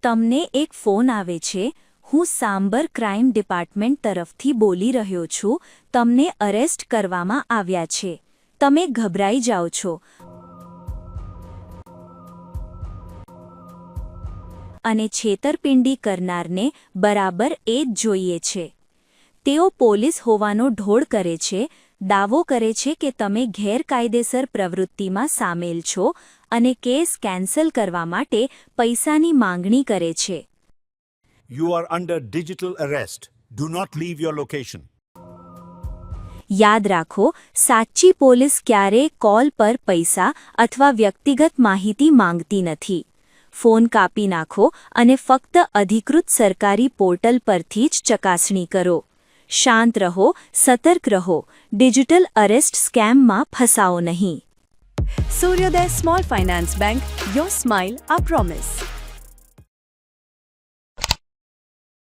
તમને એક ફોન આવે છે, હું સાંબર ક્રાઇમ ડિપાર્ટમેન્ટ તરફથી બોલી રહ્યો છું, તમને અરેસ્ટ કરવામાં આવ્યા છે. તમે ગભરાઈ જાઓ છો અને છેતરપિંડી કરનારને બરાબર એ જ જોઈએ છે. તેઓ પોલીસ હોવાનો ઢોળ કરે છે, દાવો કરે છે કે તમે ગેરકાયદેસર પ્રવૃત્તિમાં સામેલ છો અને કેસ કેન્સલ કરવા માટે પૈસાની માંગણી કરે છે. You are under digital arrest. Do not leave your location. યાદ રાખો, સાચી પોલીસ ક્યારેય કોલ પર પૈસા અથવા વ્યક્તિગત માહિતી માંગતી નથી. ફોન કાપી નાખો અને ફક્ત અધિકૃત સરકારી પોર્ટલ પરથી જ ચકાસણી કરો. શાંત રહો, સતર્ક રહો. ડિજિટલ અરેસ્ટ સ્કેમમાં ફસાઓ નહીં. Suryodaya Small Finance Bank, your smile, our promise.